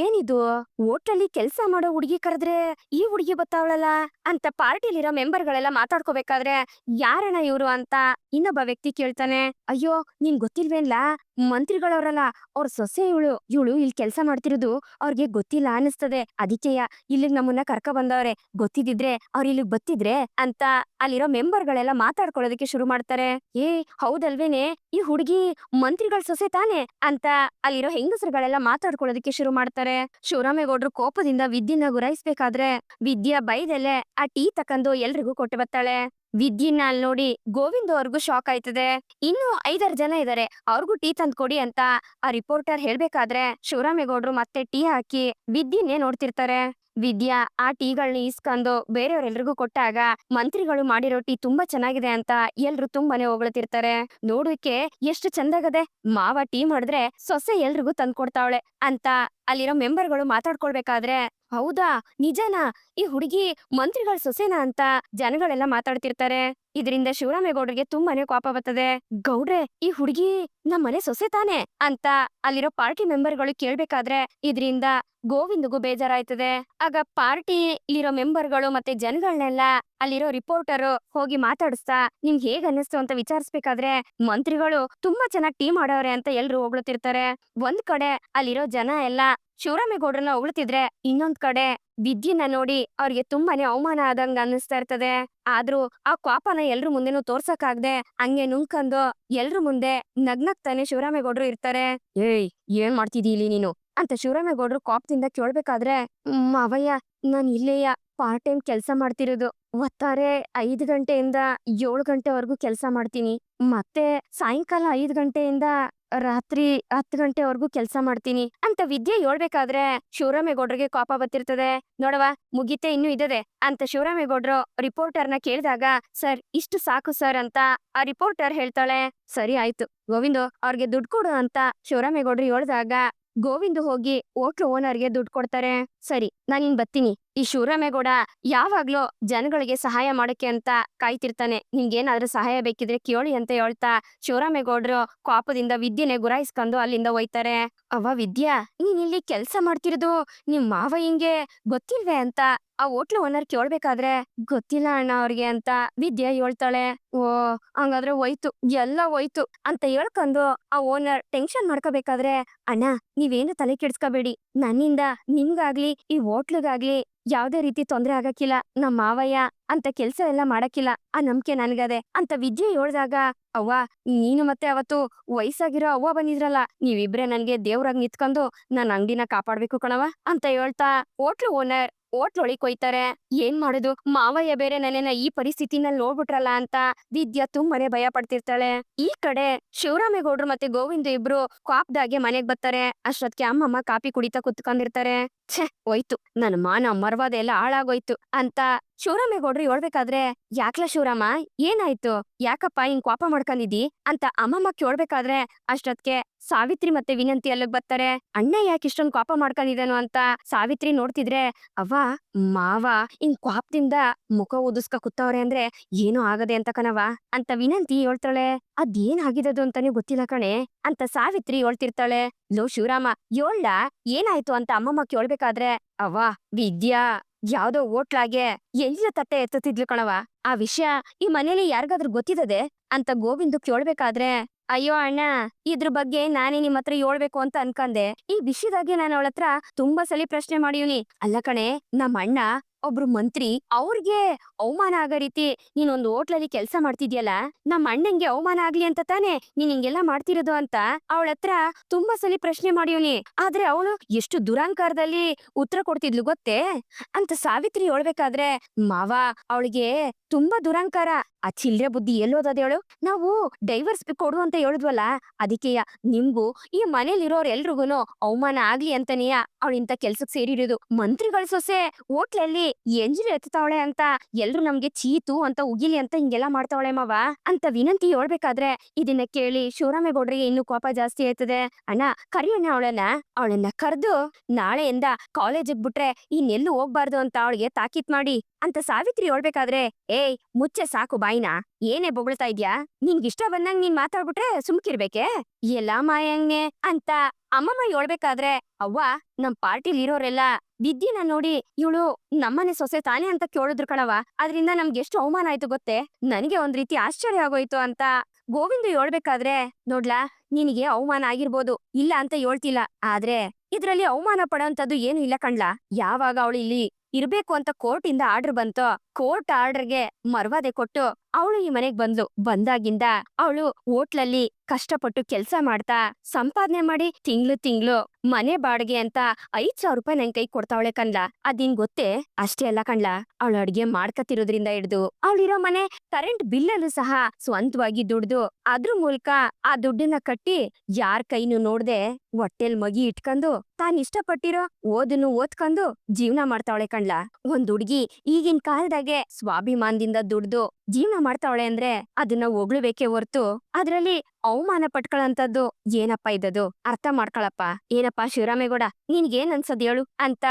Speaker 1: ಏನಿದು, ಹೋಟೆಲ್ಲಿ ಕೆಲ್ಸ ಮಾಡೋ ಹುಡುಗಿ ಕರೆದ್ರೆ ಈ ಹುಡುಗಿ ಬತ್ತಾವಳಲ್ಲ ಅಂತ ಪಾರ್ಟಿಲಿರೋ ಮೆಂಬರ್ಗಳೆಲ್ಲ ಮಾತಾಡ್ಕೋಬೇಕಾದ್ರೆ ಯಾರಣ್ಣ ಇವ್ರು ಅಂತ ಇನ್ನೊಬ್ಬ ವ್ಯಕ್ತಿ ಕೇಳ್ತಾನೆ. ಅಯ್ಯೋ ನಿನ್ ಗೊತ್ತಿಲ್ವೇನ್ಲಾ, ಮಂತ್ರಿಗಳವ್ರಲ್ಲ ಅವ್ರ ಸೊಸೆ ಇವಳು ಇಲ್ಲಿ ಕೆಲ್ಸ ಮಾಡ್ತಿರೋದು ಅವ್ರಿಗೆ ಗೊತ್ತಿಲ್ಲ ಅನಿಸ್ತದೆ, ಅದಕ್ಕೆಯ ಇಲ್ಲಿಗ್ ನಮ್ಮನ್ನ ಕರ್ಕ ಬಂದವ್ರೆ, ಗೊತ್ತಿದ್ರೆ ಅವ್ರ ಇಲ್ಲಿಗ್ ಬತ್ತಿದ್ರೆ ಅಂತ ಅಲ್ಲಿರೋ ಮೆಂಬರ್ಗಳೆಲ್ಲ ಮಾತಾಡ್ಕೊಳ್ಳೋದಕ್ಕೆ ಶುರು ಮಾಡ್ತಾರೆ. ಏ ಹೌದಲ್ವೇನೆ, ಈ ಹುಡುಗಿ ಮಂತ್ರಿಗಳ ಸೊಸೆ ತಾನೆ ಅಂತ ಅಲ್ಲಿರೋ ಹೆಂಗಸರುಗಳೆಲ್ಲ ಮಾತಾಡ್ಕೊಳ್ಳೋದಕ್ಕೆ ಶುರು ಮಾಡ್ತಾರೆ. ಶಿವರಾಮೇಗೌಡ್ರು ಕೋಪದಿಂದ ವಿದ್ಯನ್ನ ಗುರಾಯಿಸ್ಬೇಕಾದ್ರೆ ವಿದ್ಯಾ ಬೈದಲ್ಲೇ ಆ ಟೀ ತಕಂದು ಎಲ್ರಿಗೂ ಕೊಟ್ಟು ಬರ್ತಾಳೆ. ವಿದ್ಯನ್ನ ಅಲ್ಲಿ ನೋಡಿ ಗೋವಿಂದ್ ಅವ್ರಿಗೂ ಶಾಕ್ ಆಯ್ತದೆ. ಇನ್ನು 5-6 ಜನ ಇದಾರೆ, ಅವ್ರಿಗೂ ಟೀ ತಂದ್ ಕೊಡಿ ಅಂತ ಆ ರಿಪೋರ್ಟರ್ ಹೇಳ್ಬೇಕಾದ್ರೆ ಶಿವರಾಮೇಗೌಡ್ರು ಮತ್ತೆ ಟೀ ಹಾಕಿ ವಿದ್ಯನ್ನೇ ನೋಡ್ತಿರ್ತಾರೆ. ವಿದ್ಯಾ ಆ ಟೀಗಳನ್ನ ಇಸ್ಕೊಂಡು ಬೇರೆಯವ್ರೆಲ್ರಿಗೂ ಕೊಟ್ಟಾಗ ಮಂತ್ರಿಗಳು ಮಾಡಿರೋ ಟೀ ತುಂಬಾ ಚೆನ್ನಾಗಿದೆ ಅಂತ ಎಲ್ರು ತುಂಬಾನೇ ಹೊಗಳ್ತಿರ್ತಾರೆ. ನೋಡೋಕೆ ಎಷ್ಟು ಚಂದಾಗದೆ, ಮಾವ ಟೀ ಮಾಡಿದ್ರೆ ಸೊಸೆ ಎಲ್ರಿಗೂ ತಂದ್ಕೊಡ್ತಾವಳೆ ಅಂತ ಅಲ್ಲಿರೋ ಮೆಂಬರ್ಗಳು ಮಾತಾಡ್ಕೊಳ್ಬೇಕಾದ್ರೆ ಹೌದಾ ನಿಜನಾ, ಈ ಹುಡುಗಿ ಮಂತ್ರಿಗಳ ಸೊಸೆನಾ ಅಂತ ಜನಗಳೆಲ್ಲ ಮಾತಾಡ್ತಿರ್ತಾರೆ. ಇದರಿಂದ ಶಿವರಾಮೇಗೌಡರಿಗೆ ತುಂಬಾನೇ ಕೋಪ ಬರ್ತದೆ. ಗೌಡ್ರೆ, ಈ ಹುಡುಗಿ ನಮ್ಮನೆ ಸೊಸೆ ತಾನೆ ಅಂತ ಅಲ್ಲಿರೋ ಪಾರ್ಟಿ ಮೆಂಬರ್ಗಳು ಕೇಳ್ಬೇಕಾದ್ರೆ ಇದರಿಂದ ಗೋವಿಂದಗೂ ಬೇಜಾರಾಯ್ತದೆ. ಆಗ ಪಾರ್ಟಿಲಿರೋ ಮೆಂಬರ್ಗಳು ಮತ್ತೆ ಜನಗಳನ್ನೆಲ್ಲ ಅಲ್ಲಿರೋ ರಿಪೋರ್ಟರ್ ಹೋಗಿ ಮಾತಾಡಿಸ್ತಾ ನಿಮ್ಗೆ ಹೇಗ್ ಅನ್ನಿಸ್ತು ಅಂತ ವಿಚಾರಿಸ್ಬೇಕಾದ್ರೆ ಮಂತ್ರಿಗಳು ತುಂಬಾ ಚೆನ್ನಾಗಿ ಟೀ ಮಾಡವ್ರೆ ಅಂತ ಎಲ್ರು ಹೊಗಳ್ತಿರ್ತಾರೆ. ಒಂದ್ ಕಡೆ ಅಲ್ಲಿರೋ ಜನ ಎಲ್ಲ ಶಿವರಾಮೇಗೌಡ್ರನ್ನ ಹೊಗಳ್ತಿದ್ರೆ ಇನ್ನೊಂದ್ ಕಡೆ ವಿದ್ಯನ್ನ ನೋಡಿ ಅವ್ರಿಗೆ ತುಂಬಾನೇ ಅವಮಾನ ಆದಂಗ ಅನ್ನಿಸ್ತಾ ಇರ್ತದೆ. ಆದ್ರೂ ಆ ಕೋಪನ ಎಲ್ರು ಮುಂದೆನೂ ತೋರ್ಸಕ್ಕಾಗ್ದೆ ಹಂಗೆ ನುಂಗ್ಕೊಂಡು ಎಲ್ರು ಮುಂದೆ ನಗ್ನಗ್ತಾನೆ ಶಿವರಾಮೇಗೌಡ್ರು ಇರ್ತಾರೆ. ಏಯ್ ಏನ್ ಮಾಡ್ತಿದೀ ಇಲ್ಲಿ ನೀನು ಅಂತ ಶಿವರಾಮೇಗೌಡ್ರು ಕೋಪದಿಂದ ಕೇಳ್ಬೇಕಾದ್ರೆ ಮಾವಯ್ಯ, ನಾನ್ ಇಲ್ಲೇಯ ಪಾರ್ಟ್ ಟೈಮ್ ಕೆಲ್ಸ ಮಾಡ್ತಿರೋದು, ಒತ್ತಾರೆ 5 ಗಂಟೆಯಿಂದ 7 ಗಂಟೆವರೆಗೂ ಕೆಲ್ಸ ಮಾಡ್ತೀನಿ, ಮತ್ತೆ ಸಾಯಂಕಾಲ 5 ಗಂಟೆಯಿಂದ ರಾತ್ರಿ 10 ಗಂಟೆವರೆಗೂ ಕೆಲ್ಸ ಮಾಡ್ತೀನಿ ಅಂತ ವಿದ್ಯೆ ಹೇಳ್ಬೇಕಾದ್ರೆ ಶಿವರಾಮೇಗೌಡ್ರಿಗೆ ಕೋಪ ಬತ್ತಿರ್ತದೆ. ನೋಡವ ಮುಗಿತೆ ಇನ್ನೂ ಇದದೆ ಅಂತ ಶಿವರಾಮೇಗೌಡ್ರು ರಿಪೋರ್ಟರ್ನ ಕೇಳಿದಾಗ ಸರ್ ಇಷ್ಟು ಸಾಕು ಸರ್ ಅಂತ ಆ ರಿಪೋರ್ಟರ್ ಹೇಳ್ತಾಳೆ. ಸರಿ ಆಯ್ತು ಗೋವಿಂದು, ಅವ್ರಿಗೆ ದುಡ್ಡು ಕೊಡು ಅಂತ ಶಿವರಾಮೇಗೌಡ್ರು ಹೇಳ್ದಾಗ ಗೋವಿಂದು ಹೋಗಿ ಹೋಟ್ಲು ಓನರ್ಗೆ ದುಡ್ಡು ಕೊಡ್ತಾರೆ. ಸರಿ ನಾನಿನ್ ಬರ್ತೀನಿ, ಈ ಶಿವರಾಮೇಗೌಡ ಯಾವಾಗ್ಲೂ ಜನಗಳಿಗೆ ಸಹಾಯ ಮಾಡಕ್ಕೆ ಅಂತ ಕಾಯ್ತಿರ್ತಾನೆ. ನಿಮ್ಗೇನಾದ್ರೂ ಸಹಾಯ ಬೇಕಿದ್ರೆ ಕೇಳಿ ಅಂತ ಹೇಳ್ತಾ ಶಿವರಾಮೇಗೌಡ್ರು ಕೋಪದಿಂದ ವಿದ್ಯೆನೆ ಗುರಾಯಿಸ್ಕೊಂಡು ಅಲ್ಲಿಂದ ಹೋಯ್ತಾರೆ. ಅವ್ವ ವಿದ್ಯಾ, ನೀನ್ ಇಲ್ಲಿ ಕೆಲ್ಸ ಮಾಡ್ತಿರೋದು ನಿಮ್ ಮಾವ ಹಿಂಗೆ ಗೊತ್ತಿಲ್ವೇ ಅಂತ ಆ ಹೋಟ್ಲು ಓನರ್ ಕೇಳ್ಬೇಕಾದ್ರೆ ಗೊತ್ತಿಲ್ಲ ಅಣ್ಣ ಅವ್ರಿಗೆ ಅಂತ ವಿದ್ಯಾ ಹೇಳ್ತಾಳೆ. ಓ, ಹಂಗಾದ್ರೆ ಹೋಯ್ತು, ಎಲ್ಲ ಹೋಯ್ತು ಅಂತ ಹೇಳ್ಕೊಂಡು ಆ ಓನರ್ ಟೆನ್ಷನ್ ಮಾಡ್ಕೋಬೇಕಾದ್ರೆ, ಅಣ್ಣ ನೀವೇನು ತಲೆ ಕೆಡ್ಸ್ಕೋಬೇಡಿ, ನನ್ನಿಂದ ನಿಮ್ಗಾಗ್ಲಿ ಈ ಹೋಟ್ಲಿಗಾಗ್ಲಿ ಯಾವ್ದೇ ರೀತಿ ತೊಂದ್ರೆ ಆಗಕ್ಕಿಲ್ಲ. ನಮ್ ಮಾವಯ್ಯ ಅಂತ ಕೆಲ್ಸ ಎಲ್ಲ ಮಾಡಕ್ಕಿಲ್ಲ, ಆ ನಂಬಿಕೆ ನನ್ಗದೆ ಅಂತ ವಿದ್ಯೆ ಹೇಳ್ದಾಗ, ಅವ್ವ ನೀನು ಮತ್ತೆ ಅವತ್ತು ವಯಸ್ಸಾಗಿರೋ ಅವ್ವ ಬಂದಿದ್ರಲ್ಲ, ನೀವಿಬ್ರೆ ನನ್ಗೆ ದೇವ್ರಾಗ್ ನಿಂತ್ಕೊಂಡು ನನ್ ಅಂಗಡಿನ ಕಾಪಾಡ್ಬೇಕು ಕಣವ ಅಂತ ಹೇಳ್ತಾ ಹೋಟ್ಲು ಓನರ್ ಹೋಟ್ಲೊಳಿಗ್ ಕೊಯ್ತಾರೆ. ಏನ್ ಮಾಡುದು, ಮಾವಯ್ಯ ಬೇರೆ ನನ್ನೆನ ಈ ಪರಿಸ್ಥಿತಿನಲ್ಲಿ ನೋಡ್ಬಿಟ್ರಲ್ಲ ಅಂತ ವಿದ್ಯಾ ತುಂಬಾನೇ ಭಯ ಪಡ್ತಿರ್ತಾಳೆ. ಈ ಕಡೆ ಶಿವರಾಮೇಗೌಡ್ರು ಮತ್ತೆ ಗೋವಿಂದ ಇಬ್ರು ಕ್ವಾಪ್ದಾಗೆ ಮನೆಗ್ ಬರ್ತಾರೆ. ಅಷ್ಟೊತ್ಗೆ ಅಮ್ಮಮ್ಮ ಕಾಪಿ ಕುಡಿತಾ ಕುತ್ಕೊಂಡಿರ್ತಾರೆ. ಛೆ, ಹೋಯ್ತು, ನನ್ ಮಾನ ಮರ್ವಾದೆ ಎಲ್ಲ ಹಾಳಾಗೋಯ್ತು ಅಂತ ಶಿವರಾಮೇಗೌಡ್ರು ಹೇಳ್ಬೇಕಾದ್ರೆ, ಯಾಕ್ಲ ಶಿವರಾಮ, ಏನಾಯ್ತು, ಯಾಕಪ್ಪ ಹಿಂಗ್ ಕೋಪ ಮಾಡ್ಕೊಂಡಿದ್ದಿ ಅಂತ ಅಮ್ಮಮ್ಮ ಕೇಳ್ಬೇಕಾದ್ರೆ ಅಷ್ಟೊತ್ಗೆ ಸಾವಿತ್ರಿ ಮತ್ತೆ ವಿನಂತಿ ಅಲ್ಲಿಗ್ ಬರ್ತಾರೆ. ಅಣ್ಣ ಯಾಕೆ ಇಷ್ಟೊಂದ್ ಕೋಪ ಮಾಡ್ಕೊಂಡಿದ್ದಾನು ಅಂತ ಸಾವಿತ್ರಿ ನೋಡ್ತಿದ್ರೆ, ಅವ್ವ ಮಾವ ಹಿಂಗ್ ಕೋಪದಿಂದ ಮುಖ ಉದಿಸ್ಕ ಕೂತವ್ರೆ ಅಂದ್ರೆ ಏನೂ ಆಗದೆ ಅಂತ ಕಣವ ಅಂತ ವಿನಂತಿ ಹೇಳ್ತಾಳೆ. ಅದೇನ್ ಆಗಿದದು ಅಂತಾನೆ ಗೊತ್ತಿಲ್ಲ ಕಣೆ ಅಂತ ಸಾವಿತ್ರಿ ಹೇಳ್ತಿರ್ತಾಳೆ. ಲೋ ಶಿವರಾಮ, ಯೋಳ್ಳ ಏನಾಯ್ತು ಅಂತ ಅಮ್ಮಮ್ಮ ಕೇಳ್ಬೇಕಾದ್ರೆ, ಅವ್ವ ವಿದ್ಯಾ ಯಾವ್ದೋ ಹೋಟ್ಲಾಗೆ ಎಲ್ಲಿಯ ತಟ್ಟೆ ಎತ್ತುತ್ತಿದ್ಲು ಕಣವ, ಆ ವಿಷಯ ಈ ಮನೇಲಿ ಯಾರಿಗಾದ್ರೂ ಗೊತ್ತಿದದೆ ಅಂತ ಗೋವಿಂದು ಕೇಳ್ಬೇಕಾದ್ರೆ, ಅಯ್ಯೋ ಅಣ್ಣ, ಇದ್ರ ಬಗ್ಗೆ ನಾನೇ ನಿಮ್ ಹತ್ರ ಹೇಳ್ಬೇಕು ಅಂತ ಅನ್ಕಂದೆ. ಈ ವಿಷಯದಾಗೆ ನಾನು ಅವಳ ಹತ್ರ ತುಂಬಾ ಸಲಿ ಪ್ರಶ್ನೆ ಮಾಡಿವ್ನಿ. ಅಲ್ಲ ಕಣೆ, ನಮ್ಮ ಅಣ್ಣ ಒಬ್ರು ಮಂತ್ರಿ, ಅವ್ರಿಗೆ ಅವಮಾನ ಆಗೋ ರೀತಿ ನೀನೊಂದು ಹೋಟ್ಲಲ್ಲಿ ಕೆಲ್ಸ ಮಾಡ್ತಿದ್ಯಲ್ಲ, ನಮ್ಮ ಅಣ್ಣಂಗೆ ಅವಮಾನ ಆಗ್ಲಿ ಅಂತ ತಾನೇ ನೀನ್ ಹಿಂಗೆಲ್ಲಾ ಮಾಡ್ತಿರೋದು ಅಂತ ಅವಳ ಹತ್ರ ತುಂಬಾ ಸಲಿ ಪ್ರಶ್ನೆ ಮಾಡಿವ್ನಿ. ಆದ್ರೆ ಅವಳು ಎಷ್ಟು ದುರಾಂಕಾರದಲ್ಲಿ ಉತ್ತರ ಕೊಡ್ತಿದ್ಲು ಗೊತ್ತೇ ಅಂತ ಸಾವಿತ್ರಿ ಹೇಳ್ಬೇಕಾದ್ರೆ, ಮಾವ ಅವಳಿಗೆ ತುಂಬಾ ದುರಾಂಕಾರ, ಆ ಚಿಲ್ರೆ ಬುದ್ಧಿ ಎಲ್ಲೋದದ ಹೇಳು. ನಾವು ಡೈವರ್ಸ್ ಕೊಡು ಅಂತ ಹೇಳಿದ್ವಲ್ಲ, ಅದಕ್ಕೆಯ ನಿಮ್ಗೂ ಈ ಮನೇಲಿರೋರ್ ಎಲ್ರಿಗೂನು ಅವಮಾನ ಆಗ್ಲಿ ಅಂತನೆಯ ಅವಳಿಂತ ಕೆಲ್ಸಕ್ ಸೇರಿರೋದು. ಮಂತ್ರಿಗಳ ಸೊಸೆ ಹೋಟ್ಲಲ್ಲಿ ಎಂಜಲು ಎತ್ತಾವಳೆ ಅಂತ ಎಲ್ರು ನಮ್ಗೆ ಚೀತು ಅಂತ ಉಗಿಲಿ ಅಂತ ಹಿಂಗೆಲ್ಲಾ ಮಾಡ್ತಾವಳೆ ಮಾವ ಅಂತ ವಿನಂತಿ ಹೇಳ್ಬೇಕಾದ್ರೆ, ಇದನ್ನ ಕೇಳಿ ಶಿವರಾಮೇಗೌಡ್ರಿಗೆ ಇನ್ನು ಕೋಪ ಜಾಸ್ತಿ ಆಯ್ತದೆ. ಅಣ್ಣ ಕರಿಯಣ್ಣ ಅವಳನ್ನ ಕರೆದು ನಾಳೆಯಿಂದ ಕಾಲೇಜಿಗೆ ಬಿಟ್ರೆ ಇನ್ನೆಲ್ಲೂ ಹೋಗ್ಬಾರ್ದು ಅಂತ ಅವಳಿಗೆ ತಾಕೀತ್ ಮಾಡಿ ಅಂತ ಸಾವಿತ್ರಿ ಹೇಳ್ಬೇಕಾದ್ರೆ, ಏಯ್ ಮುಚ್ಚೆ ಸಾಕು ಬಾಯಿನ, ಏನೇ ಬೊಗಳ್ತಾ ಇದ್ಯಾ, ನಿನ್ಗಿಷ್ಟ ಬಂದಂಗ್ ನೀನ್ ಮಾತಾಡ್ಬಿಟ್ರೆ ಸುಮ್ಕಿರ್ಬೇಕೆ, ಎಲ್ಲ ಮಾಯಂಗ್ನೆ ಅಂತ ಅಮ್ಮಮ್ಮ ಹೇಳ್ಬೇಕಾದ್ರೆ, ಅವ್ವ ನಮ್ ಪಾರ್ಟಿಲಿ ಇರೋರೆಲ್ಲ ವಿದ್ಯೆನ ನೋಡಿ ಇವಳು ನಮ್ಮನೆ ಸೊಸೆ ತಾನೇ ಅಂತ ಕೇಳಿದ್ರು ಕಣವ, ಅದ್ರಿಂದ ನಮ್ಗೆ ಎಷ್ಟು ಅವಮಾನ ಆಯ್ತು ಗೊತ್ತೇ, ನನಗೆ ಒಂದ್ ರೀತಿ ಆಶ್ಚರ್ಯ ಆಗೋಯ್ತು ಅಂತ ಗೋವಿಂದು ಹೇಳ್ಬೇಕಾದ್ರೆ, ನೋಡ್ಲಾ ನಿನಗೆ ಅವಮಾನ ಆಗಿರ್ಬೋದು, ಇಲ್ಲ ಅಂತ ಹೇಳ್ತಿಲ್ಲ, ಆದ್ರೆ ಇದ್ರಲ್ಲಿ ಅವಮಾನ ಪಡೋಂಥದ್ದು ಏನು ಇಲ್ಲ ಕಣ್ಲಾ. ಯಾವಾಗ ಅವಳು ಇಲ್ಲಿ ಇರ್ಬೇಕು ಅಂತ ಕೋರ್ಟ್ ಇಂದ ಆರ್ಡರ್ ಬಂತೋ, ಕೋರ್ಟ್ ಆರ್ಡರ್ಗೆ ಮರ್ವಾದೆ ಕೊಟ್ಟು ಅವಳು ಈ ಮನೆಗ್ ಬಂದಾಗಿಂದ ಅವಳು ಹೋಟ್ಲಲ್ಲಿ ಕಷ್ಟಪಟ್ಟು ಕೆಲ್ಸ ಮಾಡ್ತಾ ಸಂಪಾದನೆ ಮಾಡಿ ತಿಂಗ್ಳು ಮನೆ ಬಾಡಿಗೆ ಅಂತ 5,000 ರೂಪಾಯಿ ನನ್ ಕೈ ಕೊಡ್ತಾವಳೆ ಕಣ್ಲಾ. ಅದಿನ್ ಗೊತ್ತೇ? ಅಷ್ಟೇ ಅಲ್ಲ ಕಣ್ಲಾ, ಅವಳು ಅಡ್ಗೆ ಮಾಡ್ಕತಿರೋದ್ರಿಂದ ಹಿಡ್ದು ಅವಳಿರೋ ಮನೆ ಕರೆಂಟ್ ಬಿಲ್ಲಲ್ಲೂ ಸಹ ಸ್ವಂತವಾಗಿ ದುಡ್ದು ಅದ್ರ ಮೂಲಕ ಆ ದುಡ್ಡನ್ನ ಕಟ್ಟಿ ಯಾರ್ ಕೈನು ನೋಡ್ದೆ ಹೊಟ್ಟೆಲ್ ಮಗಿ ಇಟ್ಕೊಂಡು ತಾನ್ ಇಷ್ಟಪಟ್ಟಿರೋ ಓದನ್ನು ಓದ್ಕೊಂಡು ಜೀವನ ಮಾಡ್ತಾವಳೆ ಕಣ್ಲಾ. ಒಂದ್ ಹುಡ್ಗಿ ಈಗಿನ ಕಾಲದಾಗೆ ಸ್ವಾಭಿಮಾನದಿಂದ ದುಡ್ದು ಜೀವನ ಮಾಡ್ತಾವಳೆ ಅಂದ್ರೆ ಅದನ್ನ ಹೊಗಳ್ಬೇಕೇ ಹೊರ್ತು ಅದ್ರಲ್ಲಿ ಅವಮಾನ ಪಟ್ಕೊಳ್ಳಂತದ್ದು ಏನಪ್ಪಾ ಇದ್ದದು, ಅರ್ಥ ಮಾಡ್ಕೊಳಪ್ಪ. ಏನಪ್ಪಾ ಶಿವರಾಮೇಗೌಡ, ನಿನ್ಗೇನ್ ಅನ್ಸದ್ ಹೇಳು ಅಂತ